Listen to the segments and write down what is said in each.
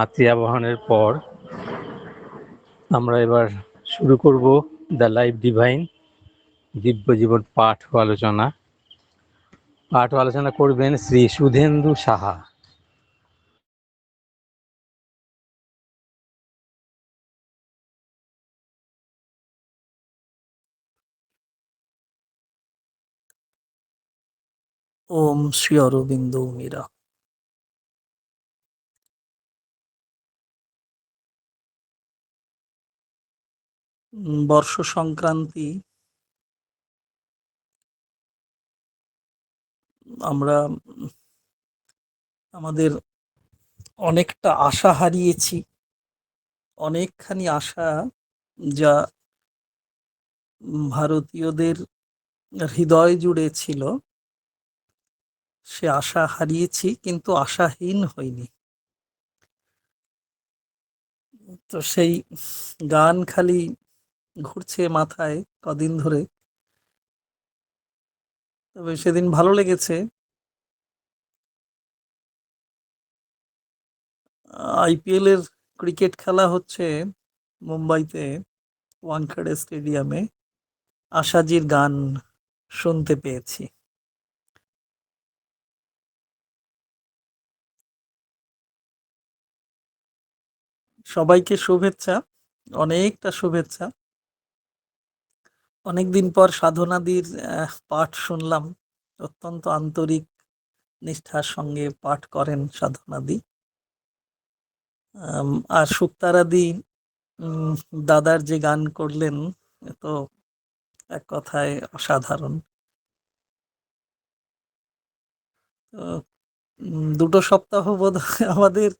রাত্রি আবাহনের পর আমরা এবার শুরু করব দ্য লাইফ ডিভাইন দিব্য জীবন পাঠ ও আলোচনা। পাঠ ও আলোচনা করবেন শ্রী সুধেন্দু সাহা। ওম শ্রী অরবিন্দ মীরা। বর্ষ সংক্রান্তি আমরা আমাদের অনেকটা আশা হারিয়েছি, অনেকখানি আশা যা ভারতীয়দের হৃদয় জুড়ে ছিল, সে আশা হারিয়েছি, কিন্তু আশাহীন হইনি। তো সেই গান খালি ঘুরছে মাথায় কদিন ধরে। তবে সেদিন ভালো লেগেছে। আইপিএল এর ক্রিকেট খেলা হচ্ছে মুম্বাইতে, ওয়াংখেড়ে স্টেডিয়ামে। আশাজির গান শুনতে পেয়েছি। সবাইকে শুভেচ্ছা, অনেকটা শুভেচ্ছা। অনেকদিন পর সাধনাদির পাঠ শুনলাম। অত্যন্ত আন্তরিক নিষ্ঠার সঙ্গে পাঠ করেন সাধনাদি। আর শুক্তারাদি উম, দাদার যে গান করলেন, এ তো এক কথায় অসাধারণ। তো, দুটো সপ্তাহ বোধহয় আমাদের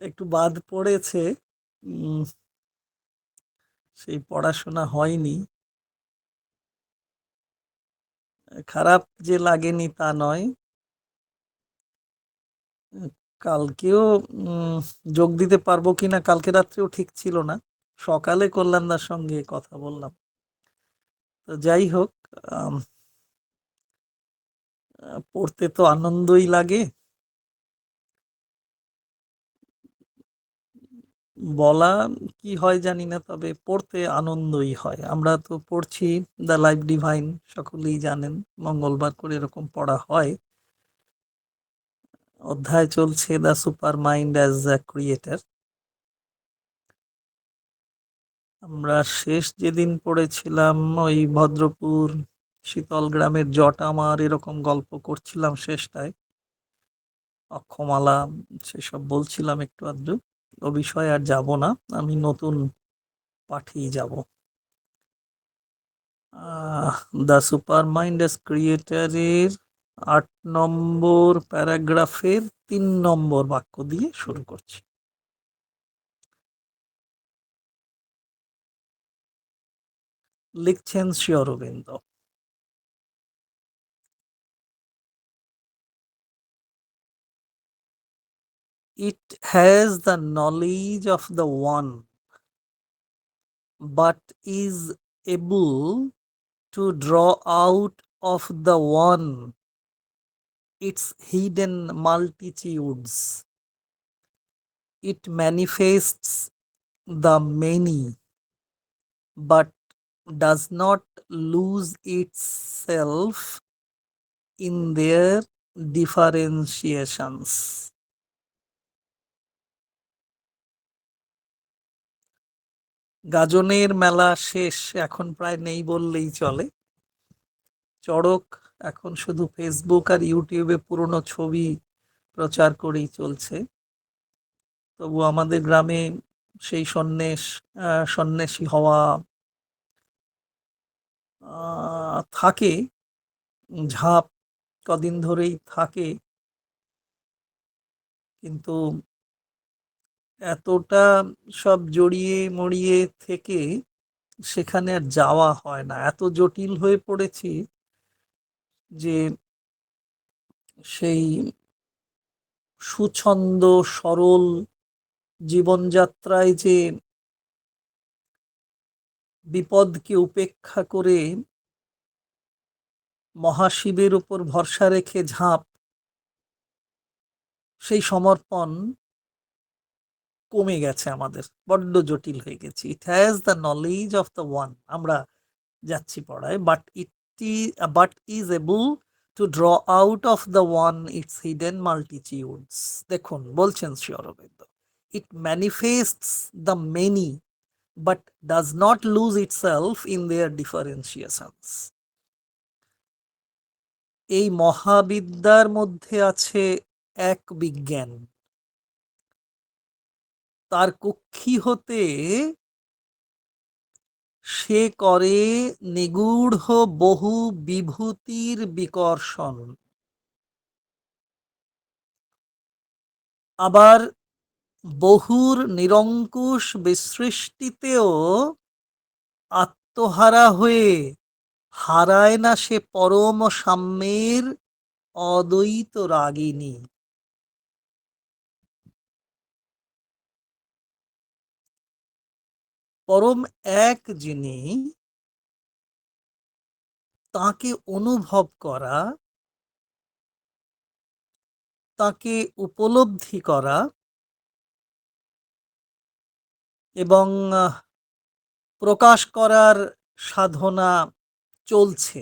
একটু বাদ পড়েছে। উম, সেই পড়াশোনা হয়নি। খারাপ যে লাগেনি তা নয়। কালকেও যোগ দিতে পারবো কিনা কালকে রাত্রেও ঠিক ছিল না। সকালে কল্যাণদার সঙ্গে কথা বললাম। তো যাই হোক, আম, পড়তে তো আনন্দই লাগে। বলা কি হয় জানি না, তবে পড়তে আনন্দই হয়। আমরা তো পড়ছি দ্য লাইফ ডিভাইন, সকলেই জানেন মঙ্গলবার করে এরকম পড়া হয়। অধ্যায় চলছে the super mind as a creator. আমরা শেষ যেদিন পড়েছিলাম ওই ভদ্রপুর শীতল গ্রামের জটামার এরকম গল্প করছিলাম শেষটায়। অক্ষমালা, সেসব বলছিলাম একটু আধটু। ও বিষয়ে আর যাব না, আমি নতুন পাঠেই যাব। দ্য সুপার মাইন্ড অ্যাজ ক্রিয়েটারের 8 নম্বর প্যারাগ্রাফের 3 নম্বর বাক্য দিয়ে শুরু করছি। লিখছেন Shri Aurobindo. It has the knowledge of the one, but is able to draw out of the one its hidden multitudes. It manifests the many, but does not lose itself in their differentiations. গাজনের মেলা শেষ, এখন প্রায় নেই বললেই চলে। চড়ক এখন শুধু Facebook আর ইউটিউবে পুরনো ছবি প্রচার করেই চলছে। তবু আমাদের গ্রামে সেই সন্ন্যাসী হওয়া থাকে, ঝাঁপ কদিন ধরেই থাকে। কিন্তু এতটা সব জড়িয়ে মরিয়ে থেকে সেখানে আর যাওয়া হয় না। এত জটিল হয়ে পড়েছি যে সেই সুছন্দ সরল জীবনযাত্রায় যে বিপদকে উপেক্ষা করে মহাশিবের উপর ভরসা রেখে ঝাঁপ, সেই সমর্পণ কমে গেছে, আমাদের বড্ড জটিল হয়ে গেছে। It has the knowledge of the one, আমরা যাচ্ছি পড়ায়, but is able to draw out of the one its hidden multitudes. দেখুন বলছেন Shri Aurobindo, it manifests the many but does not lose itself in their differentiations. এই মহাবিদ্যার মধ্যে আছে এক বিজ্ঞান, তার কক্ষী হতে সে করে নিগূঢ় বহু বিভূতির বিকর্ষণ। আবার বহুর নিরঙ্কুশ বিসৃষ্টিতেও আত্মহারা হয়ে হারায় না সে পরম সাম্যের অদ্বৈত রাগিনী। পরম এক যিনি, তাকে অনুভব করা, তাকে উপলব্ধি করা এবং প্রকাশ করার সাধনা চলছে।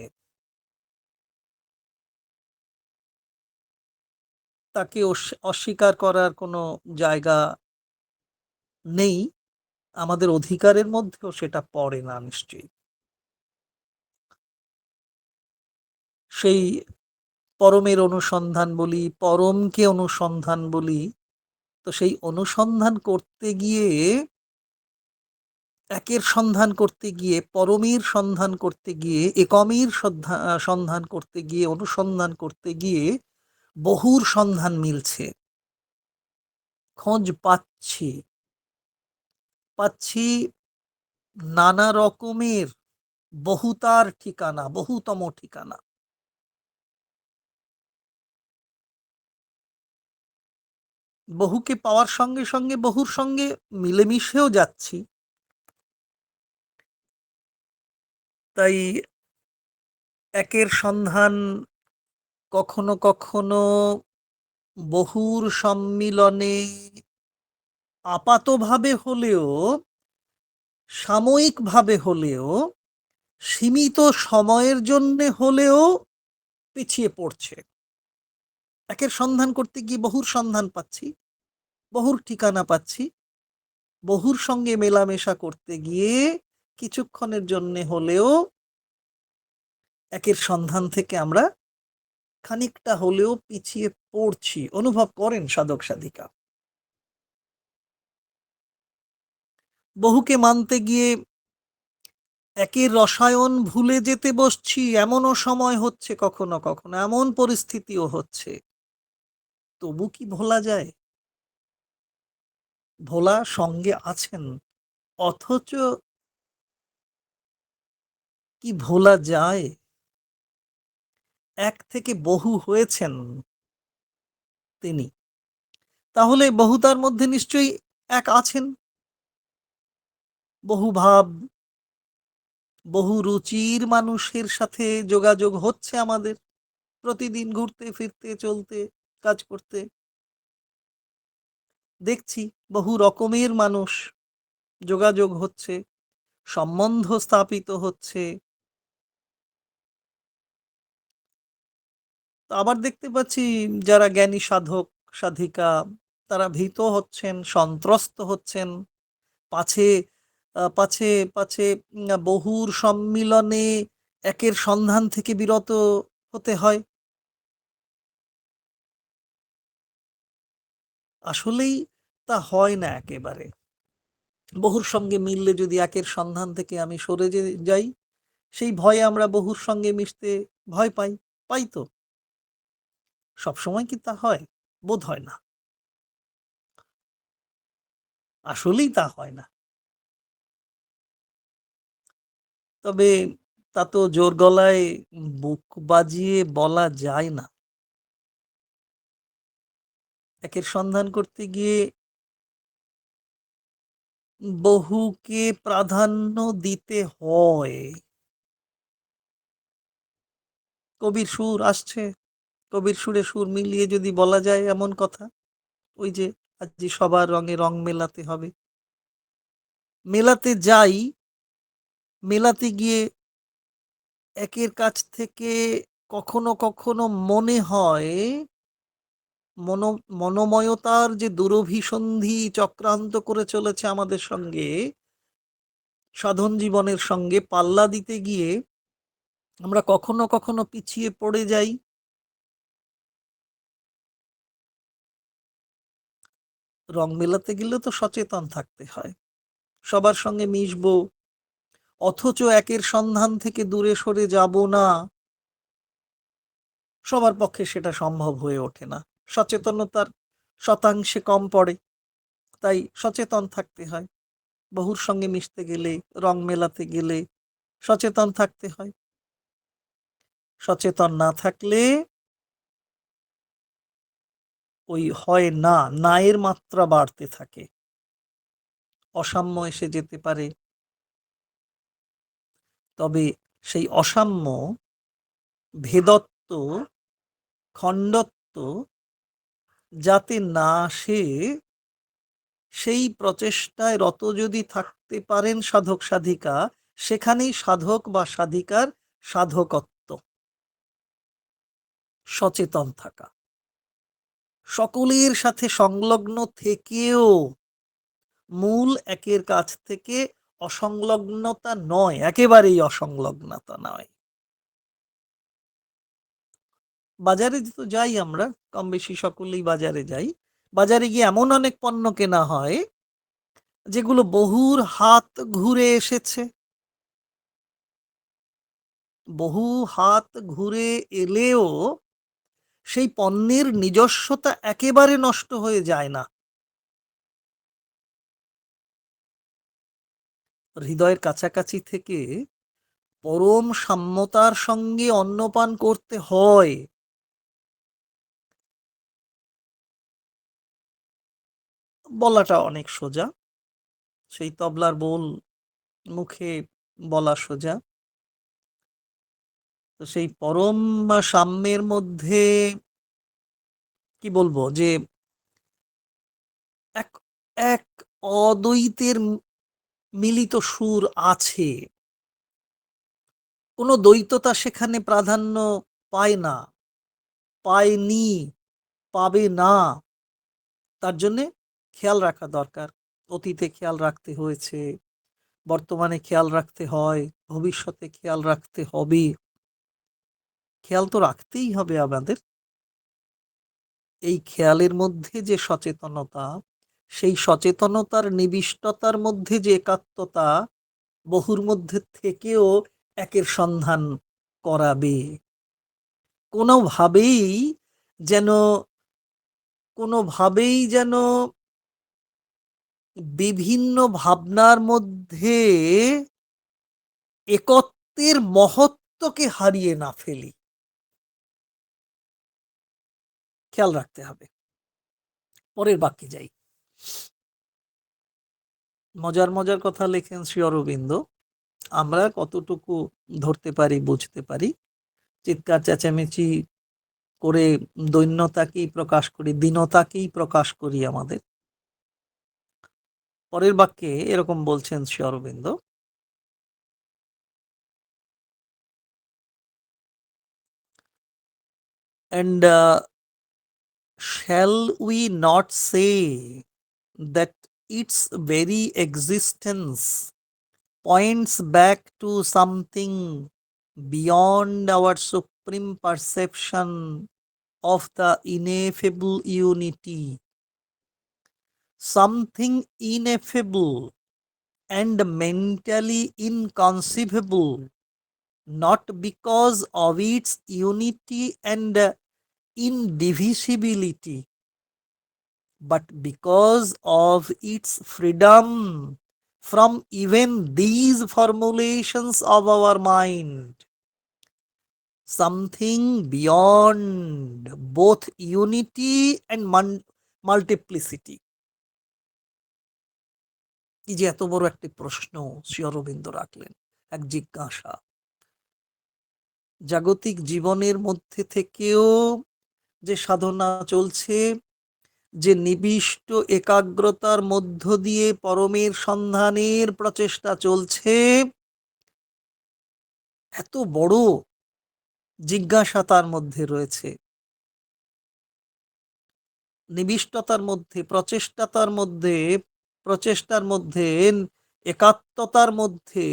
তাকে অস্বীকার করার কোনো জায়গা নেই, আমাদের অধিকারের মধ্যেও সেটা পড়ে না নিশ্চয়ই। সেই পরমের অনুসন্ধান বলি, পরমকে অনুসন্ধান বলি, তো সেই অনুসন্ধান করতে গিয়ে, একের সন্ধান করতে গিয়ে, পরমের সন্ধান করতে গিয়ে, একমের সন্ধান করতে গিয়ে, অনুসন্ধান করতে গিয়ে বহুর সন্ধান মিলছে, খোঁজ পাচ্ছি পাচ্ছি নানা রকমের বহুতার ঠিকানা, বহুতম ঠিকানা। বহুকে পাওয়ার সঙ্গে সঙ্গে বহুর সঙ্গে মিলেমিশেও যাচ্ছি। তাই একের সন্ধান কখনো কখনো বহুর সম্মিলনে আপাতভাবে হলেও, সাময়িকভাবে হলেও, সীমিত সময়ের জন্য হলেও পিছিয়ে পড়ছে। একের সন্ধান করতে গিয়ে বহুর সন্ধান পাচ্ছি, বহুর ঠিকানা পাচ্ছি, বহুর সঙ্গে মেলামেশা করতে গিয়ে কিছুক্ষণের জন্য হলেও একের সন্ধান থেকে আমরা খানিকটা হলেও পিছিয়ে পড়ছি, অনুভব করেন সাধক সাধিকা। বহুকে মানতে গিয়ে একের রসায়ন ভুলে যেতে বসছি, এমনও সময় হচ্ছে, কখনো কখনো এমন পরিস্থিতিও হচ্ছে। তবু কি ভোলা যায়? ভোলা সঙ্গে আছেন, অথচ কি ভোলা যায়? এক থেকে বহু হয়েছেন তিনি, তাহলে বহুতার মধ্যে নিশ্চয়ই এক আছেন। বহু ভাব, বহু রুচির মানুষের সাথে যোগাযোগ হচ্ছে আমাদের, প্রতিদিন ঘুরতে ফিরতে চলতে কাজ করতে দেখছি বহু রকমের মানুষ, যোগাযোগ হচ্ছে, সম্বন্ধ স্থাপিত হচ্ছে। আবার দেখতে পাচ্ছি যারা জ্ঞানী সাধক সাধিকা, তারা ভীত হচ্ছেন, সন্ত্রস্ত হচ্ছেন, পাছে পাছে পাছে বহুর সম্মিলনে একের সন্ধান থেকে বিরত হতে হয়। আসলেই তা হয় না একেবারে। বহুর সঙ্গে মিললে যদি একের সন্ধান থেকে আমি সরে যাই, সেই ভয়ে আমরা বহুর সঙ্গে মিশতে ভয় পাই, পাই তো। সবসময় কি তা হয়? বোধ হয় না, আসলেই তা হয় না। তবে তা তো জোর গলায় বুক বাজিয়ে বলা যায় না। একের সন্ধান করতে গিয়ে বহুকে প্রাধান্য দিতে হয়। কবির সুর আসছে, কবির সুরে সুর মিলিয়ে যদি বলা যায় এমন কথা, ওই যে আজ সবার রঙে রং মেলাতে হবে। মেলাতে যাই, মেলাতে গিয়ে একের কাছ থেকে কখনো কখনো মনে হয় মনোময়তার যে দুরভিসন্ধি চক্রান্ত করে চলেছে আমাদের সঙ্গে, সাধন জীবনের সঙ্গে পাল্লা দিতে গিয়ে আমরা কখনো কখনো পিছিয়ে পড়ে যাই। রং মেলাতে গেলে তো সচেতন থাকতে হয়, সবার সঙ্গে মিশবো, অথচ একের সন্ধান থেকে দূরে সরে যাব না, সবার পক্ষে সেটা সম্ভব হয়ে ওঠে না। সচেতনতার শতাংশে কম পড়ে, তাই সচেতন থাকতে হয়। বহুর সঙ্গে মিশতে গেলে, রং মেলাতে গেলে সচেতন থাকতে হয়। সচেতন না থাকলে ওই হয় না, নায়ের মাত্রা বাড়তে থাকে, অসাম্য এসে যেতে পারে। তবে সেই অসাম্য, ভেদত্ব, খণ্ডত্ব যাতে না আসে, সেই প্রচেষ্টায় রত যদি থাকতে পারেন সাধক সাধিকা, সেখানেই সাধক বা সাধিকার সাধকত্ব। সচেতন থাকা, সকলের সাথে সংলগ্ন থেকেও মূল একের কাছ থেকে অসংলগ্নতা নয়, একেবারেই অসংলগ্নতা নয়। বাজারে তো যাই আমরা, কম বেশি সকলেই বাজারে যাই। বাজারে গিয়ে এমন অনেক পণ্য কেনা হয় যেগুলো বহুর হাত ঘুরে এসেছে। বহু হাত ঘুরে এলেও সেই পণ্যের নিজস্বতা একেবারে নষ্ট হয়ে যায় না। হৃদয়ের কাছাকাছি থেকে পরম সাম্যতার সঙ্গে অন্নপান করতে হয়। বলাটা অনেক সোজা, সেই তবলার বোল মুখে বলা সোজা। তো সেই পরম সাম্যের মধ্যে কি বলবো, যে এক এক অদ্বৈতের মিলিত সুর আছে। কোনো দ্বৈততা সেখানে প্রাধান্য পায় না, পায়নি, পাবে না। তার জন্যে খেয়াল রাখা দরকার। অতীতে খেয়াল রাখতে হয়েছে, বর্তমানে খেয়াল রাখতে হয়, ভবিষ্যতে খেয়াল রাখতে হবে। খেয়াল তো রাখতেই হবে আমাদের। এই খেয়ালের মধ্যে যে সচেতনতা, সেই সচেতনতার নিবিষ্টতার মধ্যে যে একাত্মতা, বহুর মধ্যে থেকেও একের সন্ধান করাবে। কোনোভাবেই যেন কোনোভাবেই যেন বিভিন্ন ভাবনার মধ্যে একত্বের মহত্বকে হারিয়ে না ফেলি, খেয়াল রাখতে হবে। পরের বাক্যে যাই। মজার মজার কথা লেখেন শ্রী অরবিন্দ, আমরা কতটুকু ধরতে পারি, বুঝতে পারি। চিৎকার চেঁচামেচি করে দৈন্যতাকেই প্রকাশ করি, দীনতাকেই প্রকাশ করি আমাদের। পরের বাক্যে এরকম বলছেন Shri Aurobindo, and shall we not say that its very existence points back to something beyond our supreme perception of the ineffable unity, something ineffable and mentally inconceivable, not because of its unity and indivisibility, but because of its freedom from even these formulations of our mind, something beyond both unity and multiplicity. কি যে এত বড় একটি প্রশ্ন শ্রী অরবিন্দ রাখলেন, এক জিজ্ঞাসা। জাগতিক জীবনের মধ্যে থেকেও যে সাধনা চলছে, যে নিবিষ্ট একাগ্রতার মধ্য দিয়ে পরমের সন্ধানের প্রচেষ্টা চলছে, এত বড় জিজ্ঞাসা তার মধ্যে রয়েছে। নিবিষ্টতার মধ্যে, প্রচেষ্টার মধ্যে, একাত্মতার মধ্যে,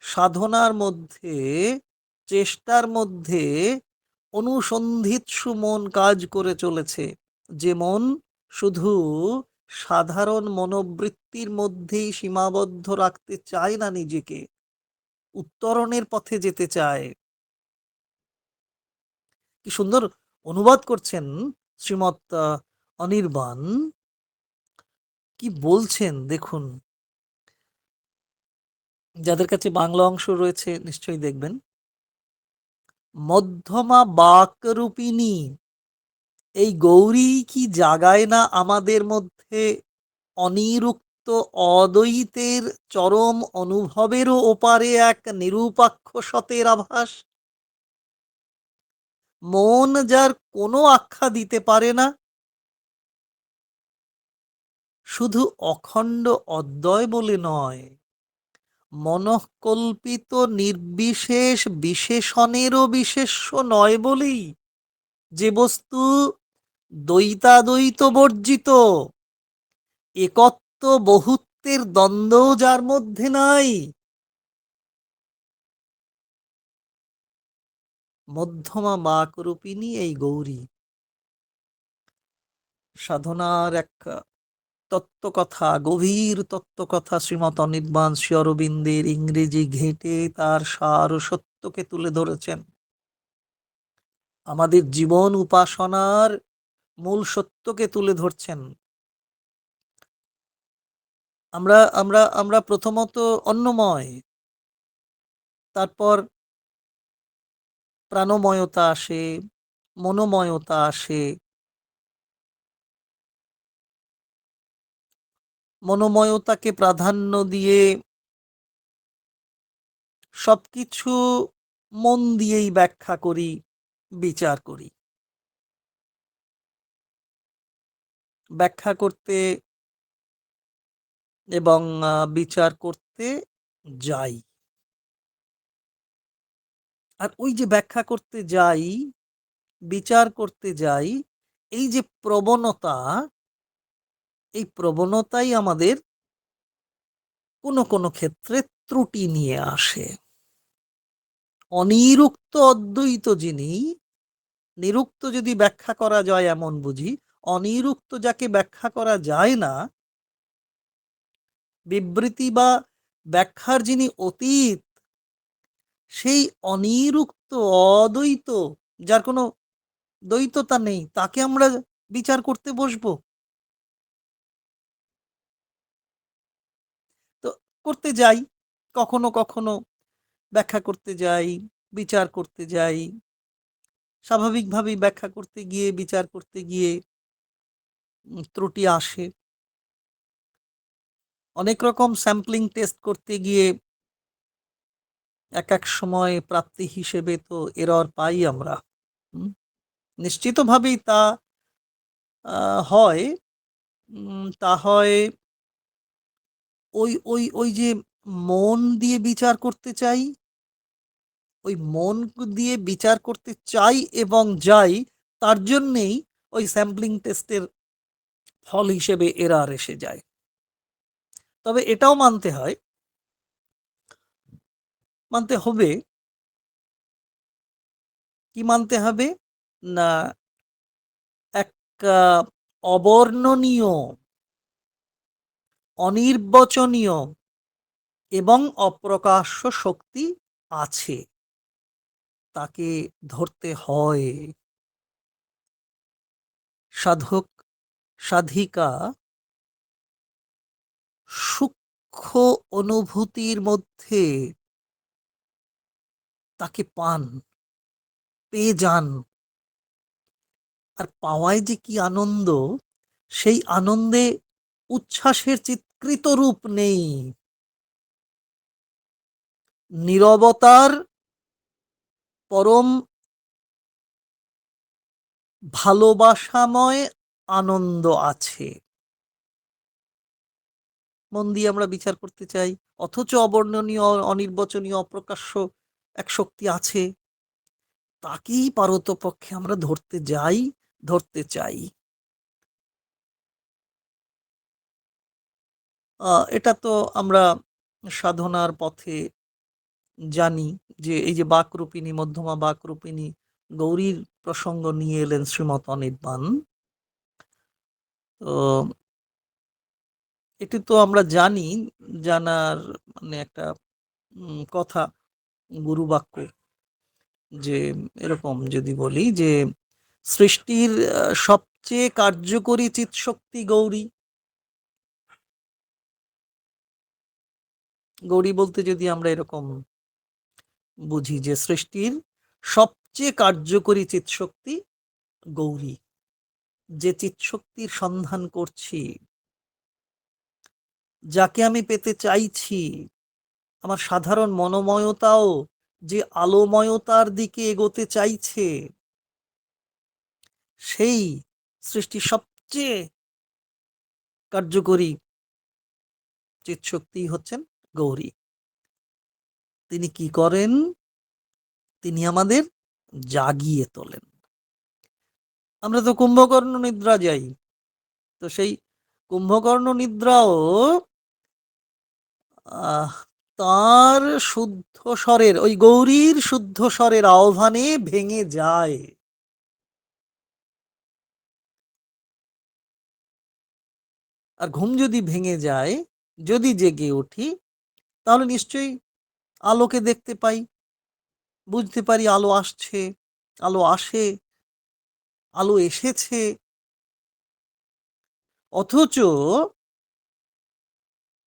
সাধনার মধ্যে, চেষ্টার মধ্যে অনুসন্ধিৎসু মন কাজ করে চলেছে। যে মন শুধু সাধারণ মনোবৃত্তির মধ্যেই সীমাবদ্ধ রাখতে চায় না নিজেকে, উত্তরণের পথে যেতে চায়। কি সুন্দর অনুবাদ করছেন শ্রীমৎ অনির্বাণ। কি বলছেন দেখুন। যাদের কাছে বাংলা অংশ রয়েছে নিশ্চয়ই দেখবেন। মধ্যমা বাকরূপিণী এই গৌরী কি জাগায় না আমাদের মধ্যে অনিরুক্ত অদ্বৈতের চরম অনুভবেরও ওপারে এক নিরূপাক্ষ সতের আভাস? মন যার কোনো আখ্যা দিতে পারে না, শুধু অখণ্ড অদ্বয় বলে নয়, মনঃকল্পিত নির্বিশেষ বিশেষণেরও বিশেষ্য নয় বলেই যে বস্তু দ্বৈতাদ্বৈত বর্জিত, একত্ব বহুত্বের দ্বন্দ্ব যার মধ্যে নাই, মধ্যমা বাকরূপিণী এই গৌরী। সাধনার এক তত্ত্বকথা, গভীর তত্ত্বকথা শ্রীমৎ অনির্বাণ শ্রী অরবিন্দের ইংরেজি ঘেঁটে তার সার ও সত্যকে তুলে ধরেছেন। আমাদের জীবন উপাসনার মূল সত্যকে তুলে ধরছেন। আমরা আমরা আমরা প্রথমত অন্নময়, তারপর প্রাণময়তা আসে, মনোময়তা আসে। মনোময়তাকে প্রাধান্য দিয়ে সবকিছু মন দিয়েই ব্যাখ্যা করি, বিচার করি। ব্যাখ্যা করতে এবং বিচার করতে যাই। আর ওই যে ব্যাখ্যা করতে যাই, বিচার করতে যাই, এই যে প্রবণতা, এই প্রবণতাই আমাদের কোনো কোনো ক্ষেত্রে ত্রুটি নিয়ে আসে। অনিরুক্ত অদ্বৈত যিনি, নিরুক্ত যদি ব্যাখ্যা করা যায় এমন বুঝি, অনিরুক্ত যাকে ব্যাখ্যা করা যায় না, বিবৃতি বা ব্যাখ্যার যিনি অতীত, সেই অনিরুক্ত অদ্বৈত, যার কোনো দ্বৈততা নেই, তাকে আমরা বিচার করতে বসবো? তো করতে যাই, কখনো কখনো ব্যাখ্যা করতে যাই, বিচার করতে যাই। স্বাভাবিকভাবেই ব্যাখ্যা করতে গিয়ে, বিচার করতে গিয়ে ত্রুটি আসে। অনেক রকম স্যাম্পলিং টেস্ট করতে গিয়ে এক এক সময় প্রাপ্তি হিসেবে তো এরর পাই আমরা। নিশ্চিতভাবেই তা হয়। তা হয় ওই ওই ওই যে মন দিয়ে বিচার করতে চাই, ওই মন দিয়ে বিচার করতে চাই এবং যাই, তার জন্যেই ওই স্যাম্পলিং টেস্টের ফল হিসেবে এরর এসে যায়। তবে এটাও মানতে হয়, মানতে হবে, কি মানতে হবে না, এক অবর্ণনীয়, অনির্বচনীয় এবং অপ্রকাশ্য শক্তি আছে, তাকে ধরতে হয়। সাধক সাধিকা সূক্ষ্ম অনুভূতির মধ্যে তাকে পান, পেয়ে যান। আর পাওয়ায় যে কি আনন্দ, সেই আনন্দে উচ্ছ্বাসের চিৎকৃত রূপ নেই। নীরবতার পরম ভালোবাসাময় আনন্দ আছে। মন দিয়ে আমরা বিচার করতে চাই, অথচ অবর্ণনীয়, অনির্বচনীয়, অপ্রকাশ্য এক শক্তি আছে, তাকেই পারতপক্ষে আমরা ধরতে যাই, ধরতে চাই। এটা তো আমরা সাধনার পথে জানি যে এই যে বাকরূপিণী, মধ্যমা বাকরূপিণী গৌরীর প্রসঙ্গ নিয়ে এলেন শ্রীমৎ অনির্বাণ। তো এটি তো আমরা জানি, জানার মানে একটা কথা, গুরু বাক্য, যে এরকম যদি বলি যে সৃষ্টির সবচেয়ে কার্যকরী চিৎশক্তি গৌরী। গৌরী বলতে যদি আমরা এরকম বুঝি যে সৃষ্টির সবচেয়ে কার্যকরী চিৎশক্তি গৌরী, যে চিৎশক্তির সন্ধান করছি, যাকে আমি পেতে চাইছি, আমার সাধারণ মনোময়তাও যে আলোময়তার দিকে এগোতে চাইছে, সেই সৃষ্টির সবচেয়ে কার্যকরী চিৎশক্তি হচ্ছেন গৌরী। তিনি কি করেন? তিনি আমাদের জাগিয়ে তোলেন। আমরা তো কুম্ভকর্ণ নিদ্রা যাই, তো সেই কুম্ভকর্ণ নিদ্রাও তার শুদ্ধ স্বরের, ওই গৌরীর শুদ্ধ স্বরের আহ্বানে ভেঙে যায়। আর ঘুম যদি ভেঙে যায়, যদি জেগে উঠি, তাহলে নিশ্চয়ই আলোকে দেখতে পাই, বুঝতে পারি আলো আসছে, আলো আসে, আলো এসেছে। অথচ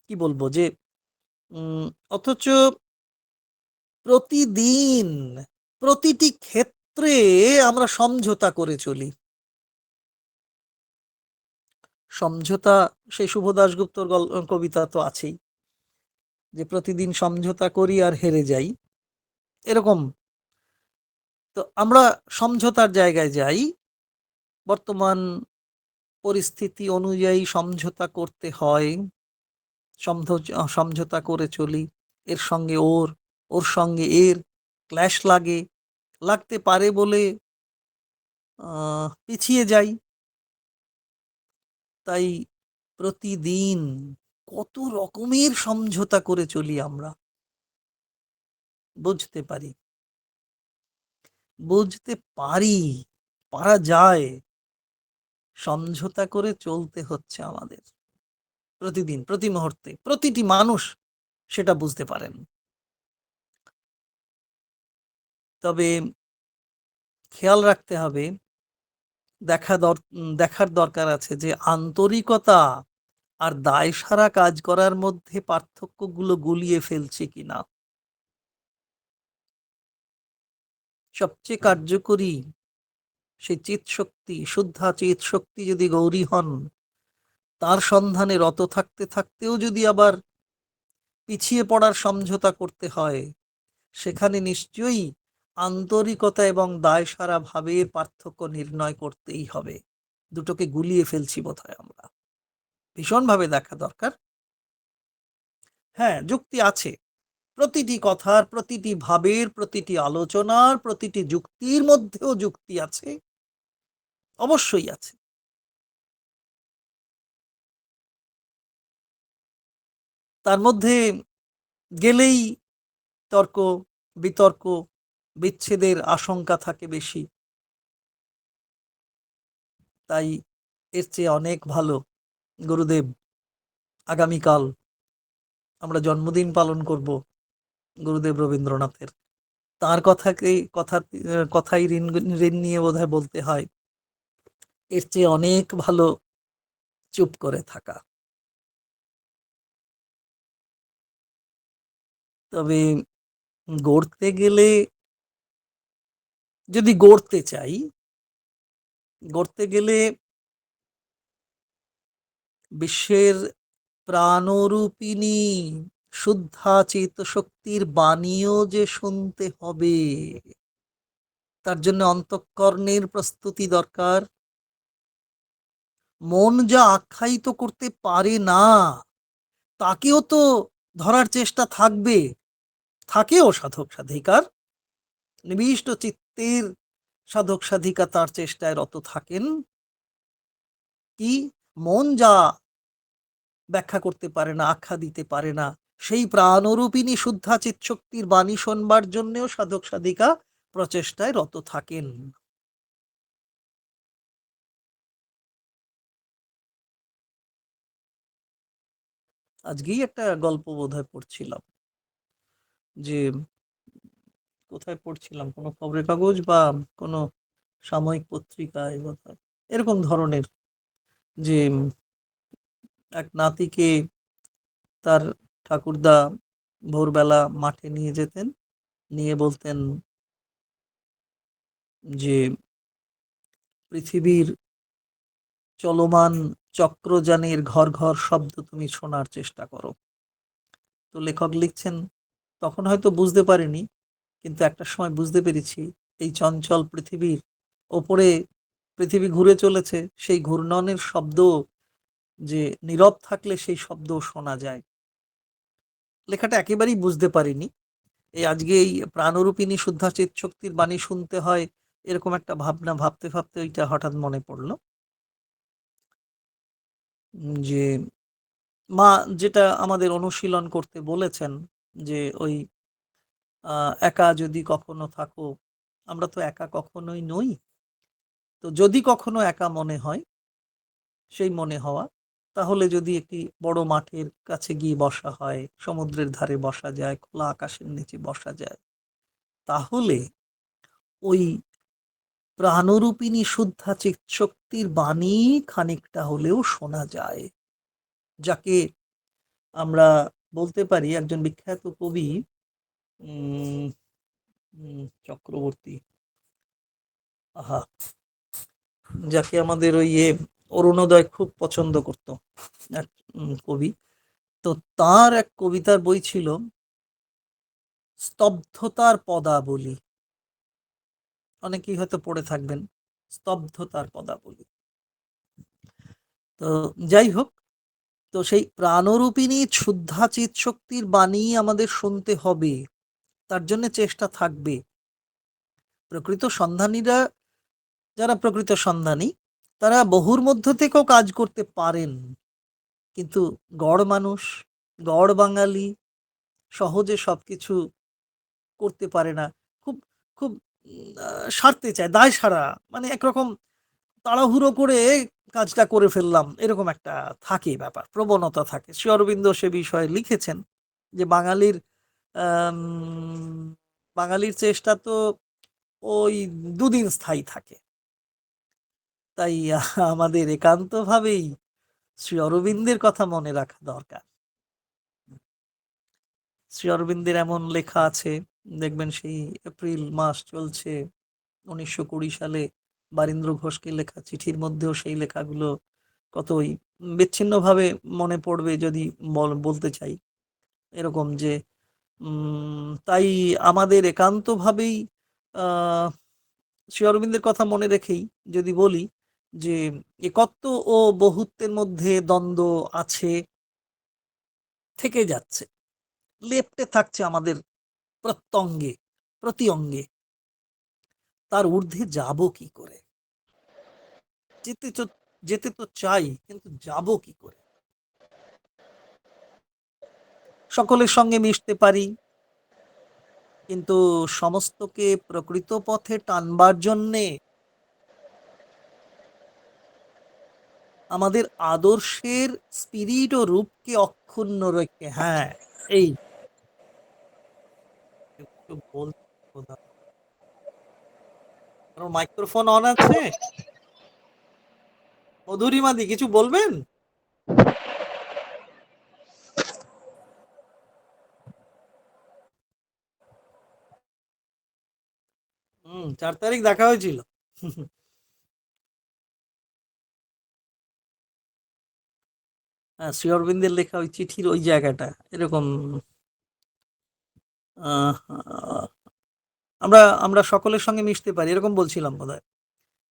কি বলবো যে অথচ প্রতিদিন প্রতিটি ক্ষেত্রে আমরা সমঝোতা করে চলি। সমঝোতা, সেই শুভ দাশগুপ্তর কবিতা তো আছেই, যে প্রতিদিন সমঝোতা করি আর হেরে যাই, এরকম। তো আমরা সমঝোতার জায়গায় যাই, বর্তমান পরিস্থিতি অনুযায়ী সমঝোতা করতে হয়, সমঝোতা করে চলি। এর সঙ্গে ওর, ওর সঙ্গে এর ক্ল্যাশ লাগে, লাগতে পারে বলে পিছিয়ে যাই। তাই প্রতিদিন কত রকমের সমঝোতা করে চলি আমরা, বুঝতে পারি, বুঝতে পারি, পারা যায়, সমঝোতা করে চলতে হচ্ছে আমাদের প্রতিদিন, প্রতি মুহূর্তে। প্রতিটি মানুষ সেটা বুঝতে পারেন। তবে খেয়াল রাখতে হবে, দেখার দরকার আছে যে আন্তরিকতা আর দায়সারা কাজ করার মধ্যে পার্থক্যগুলো গুলিয়ে ফেলছে কিনা। সবচেয়ে কার্যকরী সেই চিৎশক্তি, শুদ্ধা চিৎশক্তি যদি গৌরী হন, তার সন্ধানে রত থাকতে থাকতেও যদি আবার পিছিয়ে পড়ার সমঝোতা করতে হয়, সেখানে নিশ্চয়ই আন্তরিকতা এবং দায়সারা ভাবের পার্থক্য নির্ণয় করতেই হবে। দুটোকে গুলিয়ে ফেলছি বোধহয় আমরা। ভীষণভাবে দেখা দরকার। হ্যাঁ, যুক্তি আছে। প্রতিটি কথার, প্রতিটি ভাবের, প্রতিটি আলোচনার, প্রতিটি যুক্তির মধ্যেও যুক্তি আছে, অবশ্যই আছে। তার মধ্যে গেলেই তর্ক, বিতর্ক, বিচ্ছেদের আশঙ্কা থাকে বেশি। তাই এর চেয়ে অনেক ভালো, গুরুদেব, আগামীকাল আমরা জন্মদিন পালন করব গুরুদেব রবীন্দ্রনাথের। তার কথাই ঋণ ঋণ নিয়ে বোধহয় বলতে হয়, এর চেয়ে অনেক ভালো চুপ করে থাকা। তবে গড়তে গেলে, যদি গড়তে চাই, গড়তে গেলে বিশ্বের প্রাণরূপিণী শুদ্ধা চেত শক্তির বাণীও যে শুনতে হবে, তার জন্য অন্তঃকরণের প্রস্তুতি দরকার, মন যা আখ্যায়িত করতে পারে না তাকেও তো ধরার চেষ্টা থাকবে। থাকেও সাধক সাধিকার, নিবিষ্ট চিত্তের সাধক সাধিকা তার চেষ্টায় রত থাকেন। কি মন যা ব্যাখ্যা করতে পারে না, আখ্যা দিতে পারে না, সেই প্রাণরূপিণী শুদ্ধা চিৎশক্তির বাণী শোনবার জন্যেও সাধক সাধিকা প্রচেষ্টায় রত থাকেন। আজকেই একটা গল্প বোধহয় পড়ছিলাম, যে কোথায় পড়ছিলাম, কোনো খবরের কাগজ বা কোনো সাময়িক পত্রিকায় বোধহয়, এরকম ধরনের, যে এক নাতিকে তার ঠাকুরদা ভোরবেলা মাঠে নিয়ে যেতেন, নিয়ে বলতেন যে পৃথিবীর চলমান চক্রযানের ঘর ঘর শব্দ তুমি শোনার চেষ্টা করো। তো লেখক লিখছেন, তখন হয়তো বুঝতে পারিনি, কিন্তু একটা সময় বুঝতে পেরেছি এই চঞ্চল পৃথিবীর ওপরে পৃথিবী ঘুরে চলেছে, সেই ঘূর্ণনের শব্দ যে নীরব থাকলে সেই শব্দ শোনা যায়। লেখাটা একেবারেই বুঝতে পারিনি, এই আজকে এই প্রাণরূপিণী শুদ্ধাচিত শক্তির বাণী শুনতে হয়, এরকম একটা ভাবনা ভাবতে ভাবতে ওইটা হঠাৎ মনে পড়লো, যে মা যেটা আমাদের অনুশীলন করতে বলেছেন, যে ওই একা যদি কখনো থাকো, আমরা তো একা কখনোই নই, তো যদি কখনো একা মনে হয়, সেই মনে হওয়া, তাহলে যদি একটি বড় মাঠের কাছে গিয়ে বসা হয়, সমুদ্রের ধারে বসা যায়, খোলা আকাশের নিচে বসা যায়, তাহলে ওই প্রাণরূপিণী শুদ্ধা চিৎশক্তির বাণী খানিকটা হলেও শোনা যায়, যাকে আমরা বলতে পারি একজন বিখ্যাত কবি, উম চক্রবর্তী, আহা, যাকে আমাদের ওই অরুণোদয় খুব পছন্দ করত, এক কবি, তো তার এক কবিতার বই ছিল স্তব্ধতার পদাবলী, অনেকেই হয়তো পড়ে থাকবেন, স্তব্ধতার পদাবলী। তো যাই হোক, তো সেই প্রাণরূপিণী শুদ্ধা চিৎ শক্তির বাণী আমাদের শুনতে হবে, তার জন্য চেষ্টা থাকবে। প্রকৃত সন্ধানীরা, যারা প্রকৃত সন্ধানী, তারা বহুর মধ্য থেকেও কাজ করতে পারেন, কিন্তু গড় মানুষ, গড় বাঙালি সহজে সবকিছু করতে পারে না, খুব খুব সারতে চায়, দায় সারা, মানে একরকম তাড়াহুড়ো করে কাজটা করে ফেললাম, এরকম একটা থাকে ব্যাপার, প্রবণতা থাকে। শ্রী অরবিন্দ সে বিষয়ে লিখেছেন যে আম, বাঙালির চেষ্টা তো ওই দুদিন স্থায়ী থাকে, তাই আমাদের একান্তভাবেই শ্রী অরবিন্দের কথা মনে রাখা দরকার। শ্রী অরবিন্দের এমন লেখা আছে, দেখবেন সেই এপ্রিল মাস চলছে 1920 সালে বারীন্দ্র ঘোষকে লেখা চিঠির মধ্যেও সেই লেখাগুলো কতই বিচ্ছিন্নভাবে মনে পড়বে যদি বলতে চাই, এরকম যে তাই আমাদের একান্তভাবেই আহ শ্রী অরবিন্দের কথা মনে রেখেই যদি বলি যে একত্ব ও বহুত্বের মধ্যে দ্বন্দ্ব আছে, থেকে যাচ্ছে, লেপ্টে থাকছে আমাদের প্রত্যঙ্গে, প্রতি অঙ্গে, তার ঊর্ধ্বে যাব কি করে, যেতে তো যেতে তো চাই, কিন্তু যাব কি করে? সকলের সঙ্গে মিশতে পারি, কিন্তু সমস্তকে প্রকৃত পথে টানবার জন্যে আমাদের আদর্শের স্পিরিট ও রূপকে অক্ষুণ্ণ রেখে, হ্যাঁ, এই মাইক্রোফোন অন আছে, মধুরিমাদি কিছু বলবেন? 4 তারিখ দেখা হয়েছিল। হ্যাঁ, শ্রী অরবিন্দের লেখা ওই চিঠির ওই জায়গাটা এরকম, আহ, আমরা আমরা সকলের সঙ্গে মিশতে পারি, এরকম বলছিলাম বোধহয়।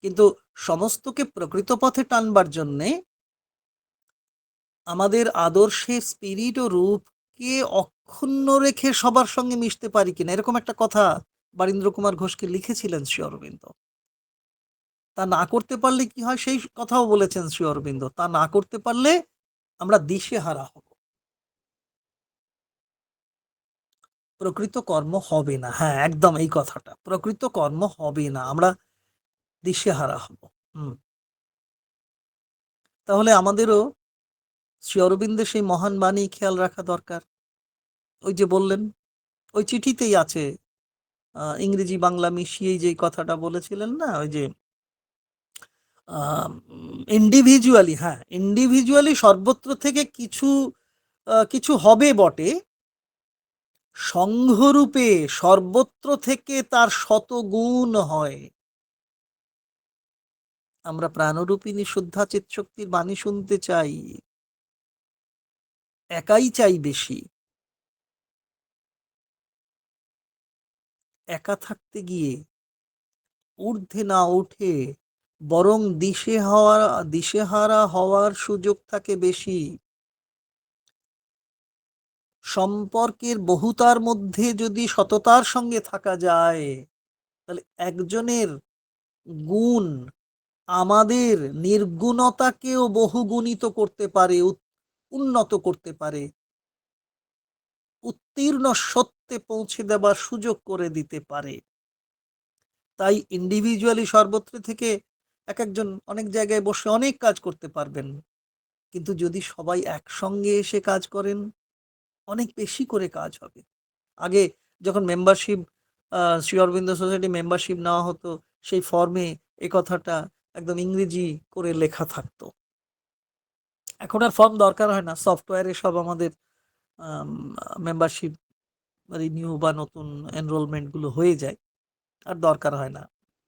কিন্তু সমস্তকে প্রকৃত পথে টানবার জন্যে আমাদের আদর্শের স্পিরিট ও রূপকে অক্ষুণ্ণ রেখে সবার সঙ্গে মিশতে পারি কিনা, এরকম একটা কথা বারীন্দ্র কুমার ঘোষকে লিখেছিলেন শ্রী অরবিন্দ। তা না করতে পারলে কি হয়, সেই কথাও বলেছেন শ্রী অরবিন্দ, তা না করতে পারলে আমরা দিশেহারা হব, প্রকৃত কর্ম হবে না। হ্যাঁ, একদম এই কথাটা, প্রকৃত কর্ম হবে না, আমরা দিশেহারা হব। হুম। তাহলে আমাদেরও শ্রী অরবিন্দের সেই মহান বাণী খেয়াল রাখা দরকার। ওই যে বললেন, ওই চিঠিতেই আছে, ইংরেজি বাংলা মিশিয়েই যে কথাটা বলেছিলেন না, ওই যে ইন্ডিভিজুয়ালি, হ্যাঁ, ইন্ডিভিজুয়ালি সর্বত্র থেকে কিছু কিছু হবে বটে, সংঘরূপে সর্বত্র থেকে তার শত গুণ হয়। আমরা প্রাণরূপিণী শুদ্ধা চিৎশক্তির বাণী শুনতে চাই, একাই চাই বেশি। একা থাকতে গিয়ে ঊর্ধ্বে না উঠে বরং দিশেহারা হওয়ার সুযোগ থাকে বেশি। সম্পর্কের বহুতার মধ্যে যদি সততার সঙ্গে থাকা যায়, তাহলে একজনের গুণ আমাদের নির্গুণতাকেও বহুগুণিত করতে পারে, উন্নত করতে পারে, উত্তীর্ণ সত্যে পৌঁছে দেবার সুযোগ করে দিতে পারে। তাই ইন্ডিভিজুয়ালি সর্বত্র থেকে এক একজন অনেক জায়গায় বসে অনেক কাজ করতে পারবেন, কিন্তু যদি সবাই একসঙ্গে এসে কাজ করেন, অনেক বেশি করে কাজ হবে। আগে যখন membership, Sri Aurobindo Society membership নেওয়া হতো, সেই ফর্মে এ কথাটা একদম ইংরেজি করে লেখা থাকতো। এখন আর ফর্ম দরকার হয় না, সফটওয়্যারে সব আমাদের মেম্বারশিপ রিনিউ বা নতুন এনরোলমেন্ট গুলো হয়ে যায়, আর দরকার হয় না,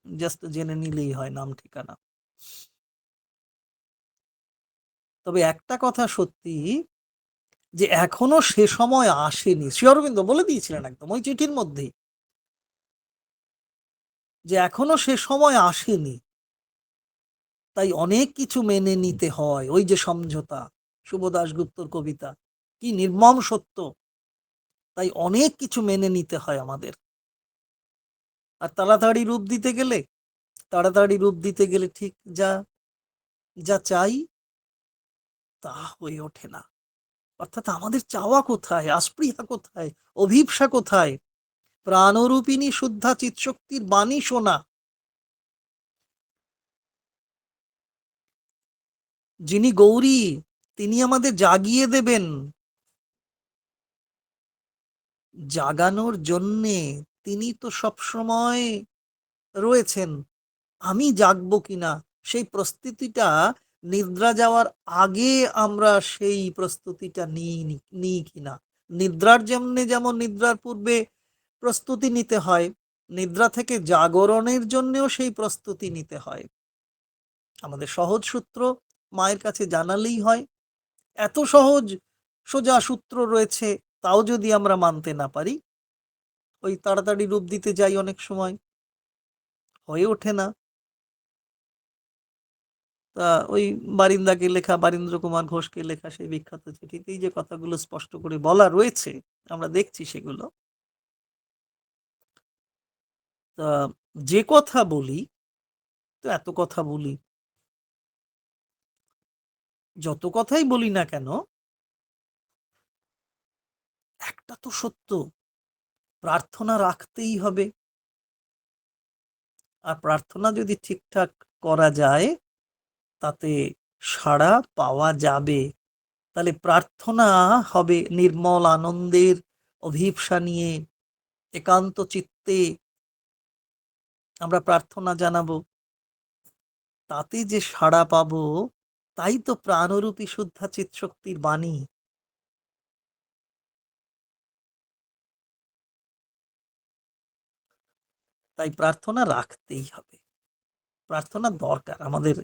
জাস্ট জেনে নিলেই হয় নাম ঠিকানা। তবে একটা কথা সত্যি, যে এখনো সে সময় আসেনি, শ্রী অরবিন্দ বলে দিয়েছিলেন একদম ওই চিঠির মধ্যেই, যে এখনো সে সময় আসেনি, তাই অনেক কিছু মেনে নিতে হয়। ওই যে সমঝোতা, শুভ দাশগুপ্তর কবিতা, কি নির্মম সত্য। তাই অনেক কিছু মেনে নিতে হয় আমাদের। আর তাড়াতাড়ি রূপ দিতে গেলে ঠিক যা যা চাই তা হয়ে ওঠে না। অর্থাৎ আমাদের চাওয়া কোথায়, আস্পৃহা কোথায়, অভিপ্সা কোথায়? প্রাণরূপিণী শুদ্ধা চিৎশক্তির বাণী শোনা, যিনি গৌরী, তিনি আমাদের জাগিয়ে দেবেন। জাগানোর জন্যে তিনি তো সবসময় রয়েছেন। আমি জাগবো কিনা সেই প্রস্তুতিটা নিদ্রা যাওয়ার আগে আমরা সেই প্রস্তুতিটা নিই কিনা। নিদ্রার যেমন নিদ্রার পূর্বে প্রস্তুতি নিতে হয়, নিদ্রা থেকে জাগরণের জন্যেও সেই প্রস্তুতি নিতে হয়। আমাদের সহজ সূত্র মায়ের কাছে জানালেই হয়। এত সহজ সোজা সূত্র রয়েছে, তাও যদি আমরা মানতে না পারি, ওই তাড়াতাড়ি রূপ দিতে যাই, অনেক সময় হয়ে ওঠে না। তা ওই বারীন্দ্র কুমার ঘোষকে লেখা সেই বিখ্যাত চিঠিতেই যে কথাগুলো স্পষ্ট করে বলা রয়েছে, আমরা দেখছি সেগুলো। তা যে কথা বলি, তো এত কথা বলি, যত কথাই বলি না কেন, একটা তো সত্য, প্রার্থনা রাখতেই হবে। আর প্রার্থনা যদি ঠিকঠাক করা যায়, তাতে সাড়া পাওয়া যাবে। তাহলে প্রার্থনা হবে নির্মল আনন্দের অভিপ্সা নিয়ে, একান্ত চিত্তে আমরা প্রার্থনা জানাবো, তাতে যে সাড়া পাবো, তাই তো প্রাণরূপী শুদ্ধা চিৎশক্তির বাণী। তাই প্রার্থনা রাখতেই হবে, প্রার্থনা দরকার আমাদের।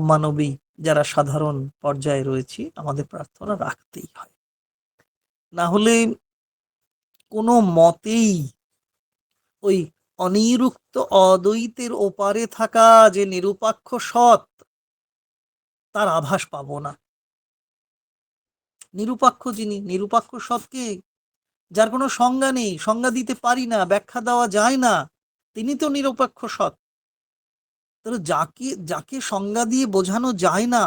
মানবী যারা সাধারণ পর্যায়ে রয়েছি, আমাদের প্রার্থনা রাখতেই হয়। না হলে কোনো মতেই ওই অনিরুক্ত অদ্বৈতের ওপারে থাকা যে নিরুপাক্ষ সৎ, তার আভাস পাবো না। নিরুপাক্ষ যিনি, নিরুপাক্ষ সৎকে, যার কোনো সংজ্ঞা নেই, সংজ্ঞা দিতে পারি না, ব্যাখ্যা দেওয়া যায় না, তিনি তো নিরপেক্ষ সৎ। তাহলে যাকে যাকে সংজ্ঞা দিয়ে বোঝানো যায় না,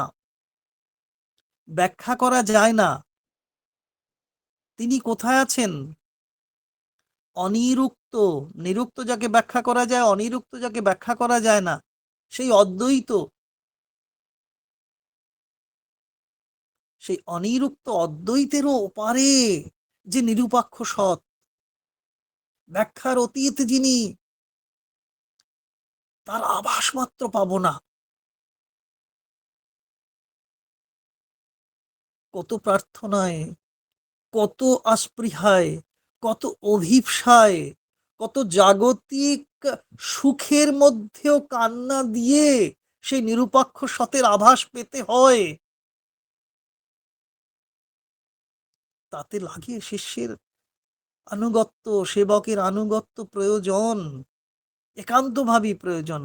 ব্যাখ্যা করা যায় না, তিনি কোথায় আছেন? অনিরুক্ত, নিরুক্ত যাকে ব্যাখ্যা করা যায়, অনিরুক্ত যাকে ব্যাখ্যা করা যায় না, সেই অদ্বৈত, সেই অনিরুক্ত অদ্বৈতেরও ওপারে যে নিরুপাক্ষ সৎ, ব্যাখ্যার অতীত যিনি, তার আভাস মাত্র পাবো না। কত প্রার্থনায়, কত আস্পৃহায়, কত অভিপ্সায়, কত জাগতিক সুখের মধ্যেও কান্না দিয়ে সেই নিরুপাক্ষ সতের আভাস পেতে হয়। তাতে লাগে শিষ্যের আনুগত্য, সেবকের আনুগত্য প্রয়োজন, একান্তভাবেই প্রয়োজন।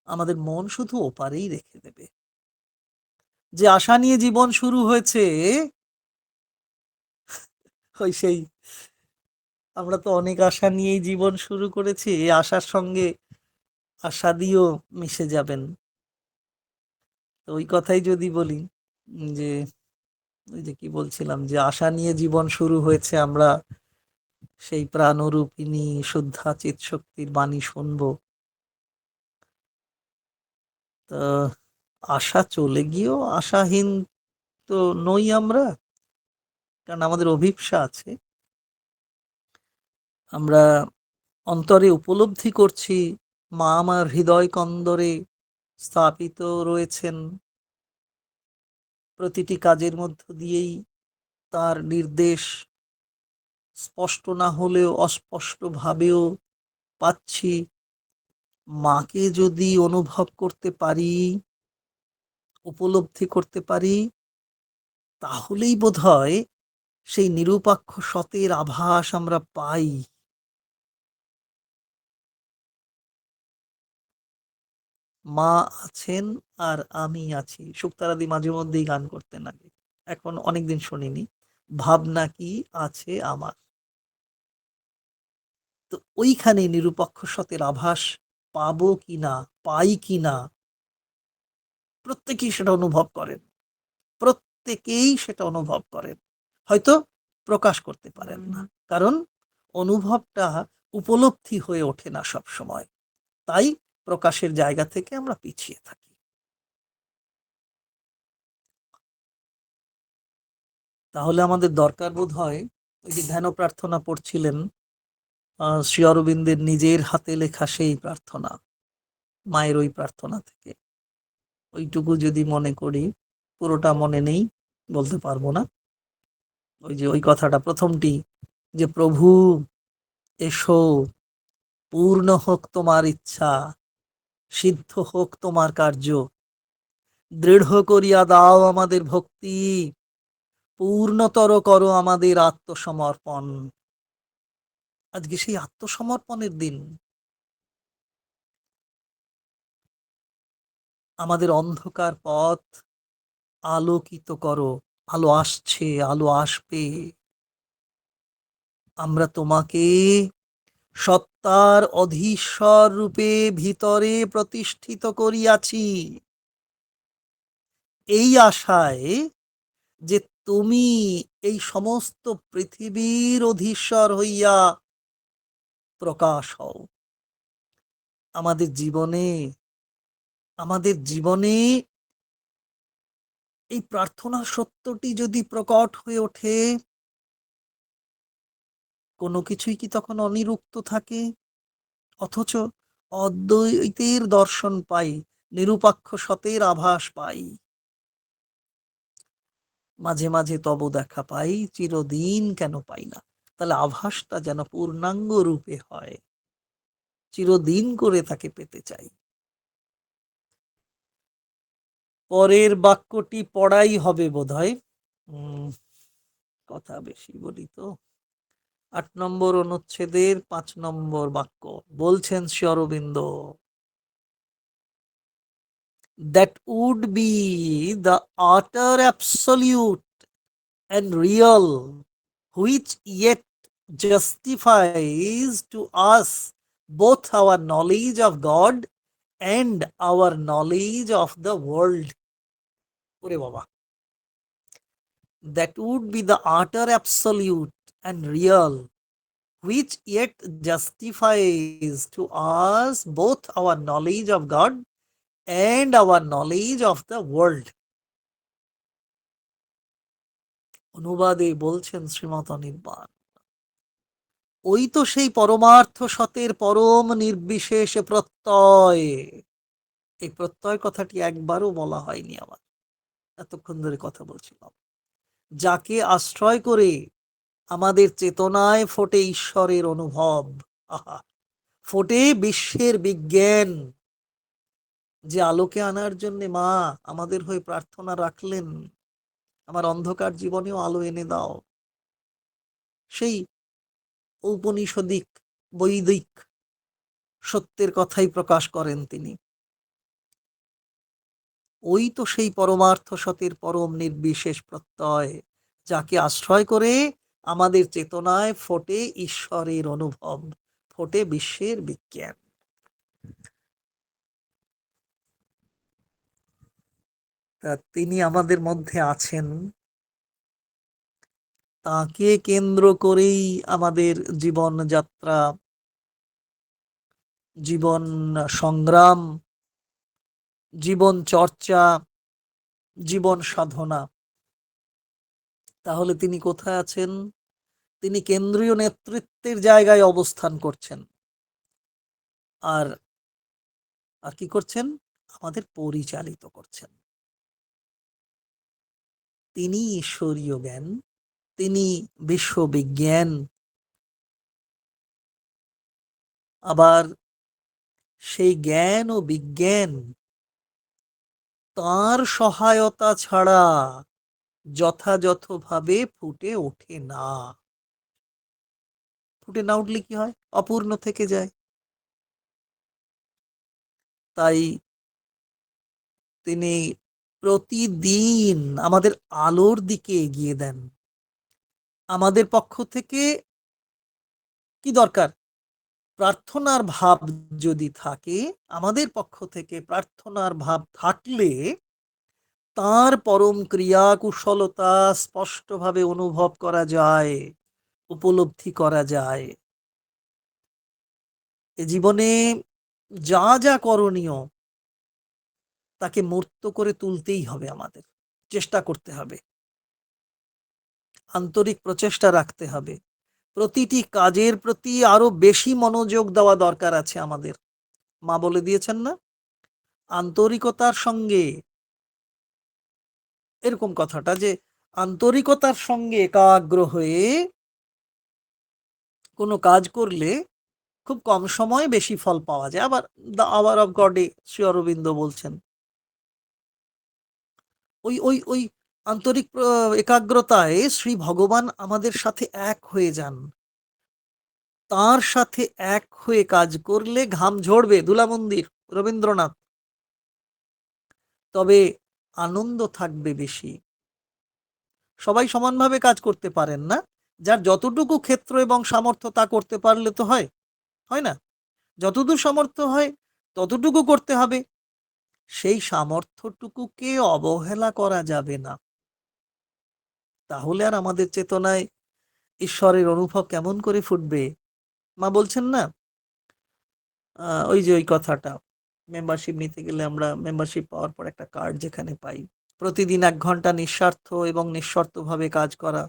আমাদের মন শুধু ওপারেই রেখে দেবে। যে আশা নিয়ে জীবন শুরু হয়েছে, ওই সেই, আমরা তো অনেক আশা নিয়েই জীবন শুরু করেছি, এই আশার সঙ্গে আশা দিয়েও মিশে যাবেন। তো ওই কথাই যদি বলি, যে ওই যে কি বলছিলাম, যে আশা নিয়ে জীবন শুরু হয়েছে, আমরা সেই প্রাণরূপিণী শুদ্ধা চিৎ শক্তির বাণী শুনবো। তা আশা চলে গিয়েও আশাহীন তো নই আমরা, কারণ আমাদের অভিপ্সা আছে। আমরা অন্তরে উপলব্ধি করছি মা আমার হৃদয় কন্দরে স্থাপিত রয়েছেন, প্রতিটি কাজের মধ্য দিয়েই তার নির্দেশ স্পষ্ট না হলেও অস্পষ্ট ভাবেও পাচ্ছি। মাকে যদি অনুভব করতে পারি, উপলব্ধি করতে পারি, তাহলেই বোধহয় সেই নিরুপাক্ষ সতের আভাস আমরা পাই। মা আছেন আর আমি আছি, শুক্তারাদি মাঝে মধ্যেই গান করতেন আগে, এখন অনেকদিন শুনিনি। ভাবনা কি আছে আমার, তো ওইখানে নিরুপক্ষ সতের আভাস পাবো কিনা, পাই কিনা, প্রত্যেকেই সেটা অনুভব করেন, প্রত্যেকেই সেটা অনুভব করেন, হয়তো প্রকাশ করতে পারেন না, কারণ অনুভবটা উপলব্ধি হয়ে ওঠে না সব সময়, তাই প্রকাশের জায়গা থেকে আমরা পিছিয়ে থাকি। তাহলে আমাদের দরকার বোধ হয়, ওই যে ধ্যান প্রার্থনা পড়ছিলেন, শ্রী অরবিন্দের নিজের হাতে লেখা সেই প্রার্থনা, মায়ের ওই প্রার্থনা থেকে ওইটুকু যদি মনে করি, পুরোটা মনে নেই, বলতে পারবো না। ওই যে ওই কথাটা প্রথমটি, যে প্রভু এসো, পূর্ণ হোক তোমার ইচ্ছা, সিদ্ধ হোক তোমার কার্য, দৃঢ় করিয়া দাও আমাদের ভক্তি, পূর্ণতর করো আমাদের আত্মসমর্পণ। আজকে সেই আত্মসমর্পণের দিন। আমাদের অন্ধকার পথ আলোকিত করো, আলো আসছে, আলো আসবে। আমরা তোমাকে সত্তার অধীশ্বর রূপে ভিতরে প্রতিষ্ঠিত করিয়াছি, এই আশায় যে তুমি এই সমস্ত পৃথিবীর অধীশ্বর হইয়া প্রকাশ হও। আমাদের জীবনে, আমাদের জীবনে এই প্রার্থনা সত্যটি যদি প্রকট হয়ে ওঠে, কোনো কিছুই কি তখন অনিরুক্ত থাকে? অথচ অদ্বৈতের দর্শন পাই, নিরুপাক্ষ সতের আভাস পাই, মাঝে মাঝে তব দেখা পাই, চিরদিন কেন পাই না। তাহলে আভাসটা যেন পূর্ণাঙ্গ রূপে হয়, চিরদিন করে তাকে পেতে চাই। পরের বাক্যটি পড়াই হবে বোধহয়, কথা বেশি বলি তো। 8 নম্বর অনুচ্ছেদের 5 নম্বর বাক্য বলছেন Shri Aurobindo, that would be the utter absolute and real, which yet justifies to us both our knowledge of God and our knowledge of the world. ওরে বাবা, that would be the utter absolute and real, which yet justifies to us both our knowledge of God and our knowledge of the world. অনুবাদে বলছেন শ্রীমত অনির্বাণ, ওই তো সেই পরমার্থ সতের পরম নির্বিশেষে প্রত্যয়। এই প্রত্যয় কথাটি একবারও বলা হয়নি আমার, এতক্ষণ ধরে কথা বলছিলাম। যাকে আশ্রয় করে আমাদের চেতনায় ফোটে ঈশ্বরের অনুভব, আহা, ফোটে বিশ্বের বিজ্ঞান। যে আলোকে আনার জন্য মা আমাদের হয়ে প্রার্থনা রাখলেন, আমার অন্ধকার জীবনেও আলো এনে দাও, সেই ঔপনিষদিক বৈদিক সত্যের কথাই প্রকাশ করেন তিনি। ওই তো সেই পরমার্থ সতের পরম নির্বিশেষ প্রত্যয়, যাকে আশ্রয় করে আমাদের চেতনায় ফোটে ঈশ্বরের অনুভব, ফোটে বিশ্বের বিজ্ঞান। তা তিনি আমাদের মধ্যে আছেন, তাকে কেন্দ্র করেই আমাদের জীবন যাত্রা, জীবন সংগ্রাম, জীবন চর্চা, জীবন সাধনা। তাহলে তিনি কোথায় আছেন? তিনি কেন্দ্রীয় নেতৃত্বের জায়গায় অবস্থান করছেন। আর আর কি করছেন? আমাদের পরিচালিত করছেন। তিনি ঈশ্বরীয় জ্ঞান, তিনি বিশ্ববিজ্ঞান। আবার সেই জ্ঞান ও বিজ্ঞান তার সহায়তা ছাড়া যথাযথভাবে ফুটে ওঠে না। ফুটে না উঠলে কি হয়? অপূর্ণ থেকে যায়। তাই তিনি প্রতিদিন আমাদের আলোর দিকে এগিয়ে দেন। আমাদের পক্ষ থেকে কি দরকার? প্রার্থনার ভাব যদি থাকে, আমাদের পক্ষ থেকে প্রার্থনার ভাব থাকলে তার পরম ক্রিয়া কুশলতা স্পষ্টভাবে অনুভব করা যায়, উপলব্ধি করা যায়। এ জীবনে যা যা করণীয় তাকে মূর্ত করে তুলতেই হবে, আমাদের চেষ্টা করতে হবে, আন্তরিক প্রচেষ্টা রাখতে হবে। প্রতিটি কাজের প্রতি আরো বেশি মনোযোগ দেওয়া দরকার আছে আমাদের। মা বলে দিয়েছেন না, আন্তরিকতার সঙ্গে, এরকম কথাটা যে আন্তরিকতার সঙ্গে একাগ্র হয়ে কোনো কাজ করলে খুব কম সময়ে বেশি ফল পাওয়া যায়। আবার দ্য আওয়ার অফ গডে শ্রী অরবিন্দ বলছেন, ওই ওই ওই আন্তরিক একাগ্রতায় শ্রী ভগবান আমাদের সাথে এক হয়ে যান। তার সাথে এক হয়ে কাজ করলে ঘাম ঝরবে, ধুলা মন্দির রবীন্দ্রনাথ, তবে আনন্দ থাকবে বেশি। সবাই সমানভাবে কাজ করতে পারেন না, যার যতটুকু ক্ষেত্র এবং সামর্থ্য তা করতে পারলে তো হয়, হয় না? যতদূর সামর্থ্য হয় ততটুকু করতে হবে, সেই সামর্থ্যটুকুকে অবহেলা করা যাবে না। তাহলে আর আমাদের চেতনায় ঈশ্বরের অনুভব কেমন করে ফুটবে? মা বলছেন না, ওই যে ওই কথাটা, মেম্বারশিপ নিতে গেলে আমরা মেম্বারশিপ পাওয়ার পর একটা কার্ড যেখানে পাই, প্রতিদিন 1 ঘন্টা নিঃস্বার্থ এবং নিঃশর্তভাবে কাজ করা,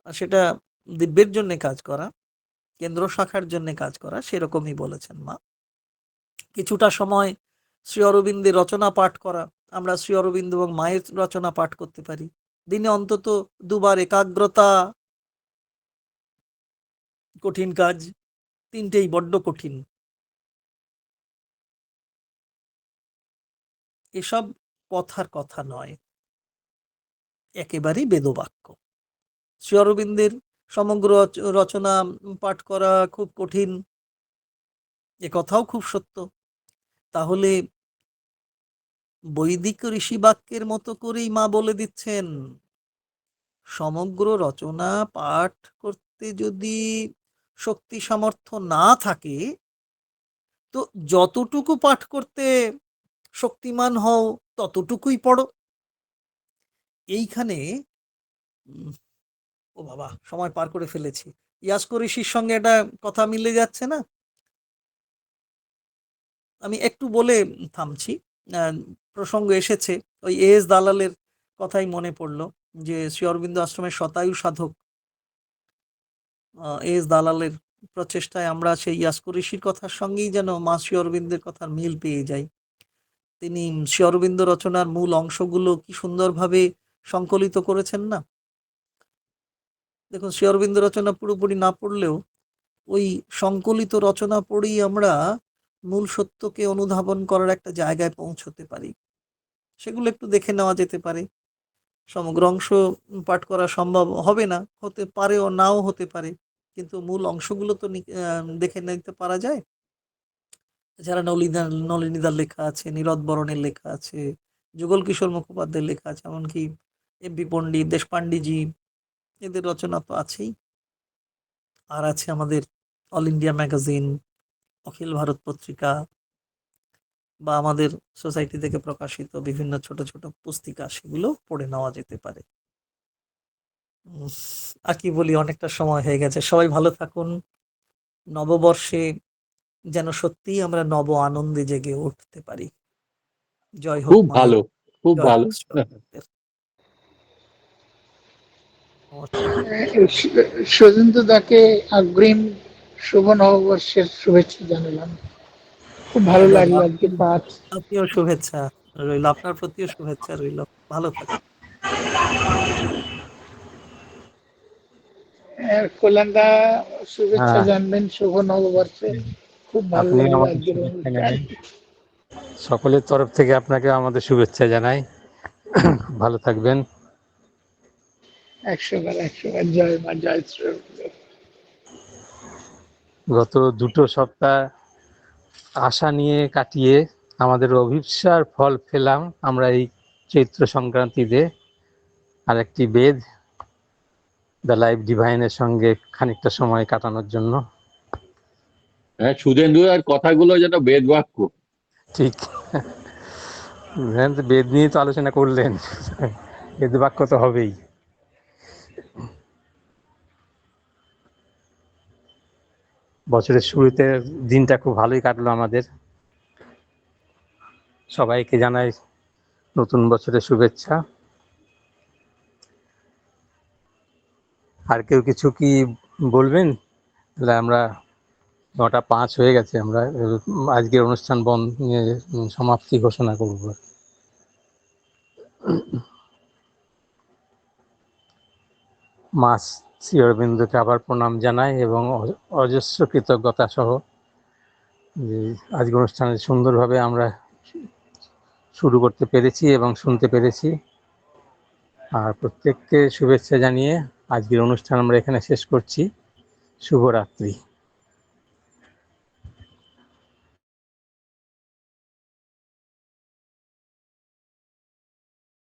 আর সেটা দিব্যের জন্য কাজ করা, কেন্দ্র শাখার জন্য কাজ করা, সেরকমই বলেছেন মা। কিছুটা সময় শ্রী অরবিন্দের রচনা পাঠ করা, আমরা শ্রী অরবিন্দ এবং মায়ের রচনা পাঠ করতে পারি দিনে অন্তত 2 বার। একাগ্রতা কঠিন কাজ, 3টেই বড্ড কঠিন। এসব কথার কথা নয়, একেবারেই বেদবাক্য। শ্রী অরবিন্দের সমগ্র রচনা পাঠ করা খুব কঠিন, এ কথাও খুব সত্য। তাহলে বৈদিক ঋষি বাক্যের মতো করেই মা বলে দিচ্ছেন, সমগ্র রচনা পাঠ করতে যদি শক্তি সামর্থ্য না থাকে, তো যতটুকু পাঠ করতে শক্তিমান হও ততটুকুই পড়ো। এইখানে ও বাবা, সময় পার করে ফেলেছি। ইয়াস্ক ঋষির সঙ্গে এটা কথা মিলে যাচ্ছে না? আমি একটু বলে থামছি। প্রসঙ্গ এসেছে, ওই এস দালালের কথাই মনে পড়লো, যে শ্রী অরবিন্দ আশ্রমের শতায়ু সাধক এস দালালের প্রচেষ্টায় আমরা সেই ইয়াস্ক ঋষির কথার সঙ্গেই যেন মা শ্রী অরবিন্দের কথার মিল পেয়ে যাই। তিনি শ্রী অরবিন্দ রচনার মূল অংশগুলো কি সুন্দরভাবে সংকলিত করেছেন না? দেখুন, শ্রী অরবিন্দ রচনা পুরোপুরি না পড়লেও ওই সংকলিত রচনা পড়েই আমরা মূল সত্যকে অনুধাবন করার একটা জায়গায় পৌঁছতে পারি। সেগুলো একটু দেখে নেওয়া যেতে পারে। সমগ্র অংশ পাঠ করা সম্ভব হবে না, হতে পারেও নাও হতে পারে, কিন্তু মূল অংশগুলো তো দেখে নিতে পারা যায়। যারা নলিনীদার লেখা আছে, নীরদ বরণের লেখা আছে, যুগল কিশোর মুখোপাধ্যায়ের লেখা আছে, এমনকি এমপি পণ্ডিত, দেশপান্ডিজি, এদের রচনা তো আছেই। আর আছে আমাদের অল ইন্ডিয়া ম্যাগাজিন, অখিল ভারত পত্রিকা, বা আমাদের সোসাইটি থেকে প্রকাশিত বিভিন্ন ছোট ছোট পুস্তিকা, সেগুলো পড়ে নেওয়া যেতে পারে। আর কি বলি, অনেকটা সময় হয়ে গেছে। সবাই ভালো থাকুন। নববর্ষে যেন সত্যিই আমরা নব আনন্দে জেগে উঠতে পারি। জয় হোক খুব মা, ভালো, খুব জয় ভালো। হোক শ্রী অরবিন্দের। নমস্কার। সুজন্ত দাকে অগ্রিম শুভ নববর্ষের শুভেচ্ছা জানালাম। খুব ভালো দাদা, লাগলো আজকে পাঠ। আপনিও শুভেচ্ছা রইল, আপনার প্রতিও শুভেচ্ছা রইল। ভালো থাকুন। কল্যাণদা শুভেচ্ছা হ্যাঁ, জানবেন শুভ নববর্ষে। খুব ভালো আপনি লাগলো আমাদের আজকের শুভেচ্ছা অনুষ্ঠান। নেবেন। সকলের তরফ থেকে আপনাকে আমাদের শুভেচ্ছা জানাই। ভালো থাকবেন। 100 বার জয় মা, জয় শ্রী অরবিন্দ। গত 2 সপ্তাহ আশা নিয়ে কাটিয়ে আমাদের অভিপ্সার ফল পেলাম আমরা এই চৈত্র সংক্রান্তিতে। আরেকটি বেদ, দ্য লাইফ ডিভাইনের সঙ্গে খানিকটা সময় কাটানোর জন্য। হ্যাঁ, সুধেন্দু আর কথাগুলো যেন বেদ বাক্য। ঠিক, বেদ নিয়ে তো আলোচনা করলেন, বেদ বাক্য তো হবেই। বছরের শুরুতে দিনটা খুব ভালোই কাটলো আমাদের। সবাইকে জানাই নতুন বছরের শুভেচ্ছা। আর কেউ কিছু কি বলবেন? তাহলে আমরা 9:05 হয়ে গেছে, আমরা আজকের অনুষ্ঠান সমাপ্তি ঘোষণা করব। মা শ্রী অরবিন্দকে আবার প্রণাম জানাই এবং অজস্র কৃতজ্ঞতা সহ যে আজকের অনুষ্ঠানে সুন্দরভাবে আমরা শুরু করতে পেরেছি এবং শুনতে পেরেছি। আর প্রত্যেককে শুভেচ্ছা জানিয়ে আজকের অনুষ্ঠান আমরা এখানে শেষ করছি। শুভরাত্রি।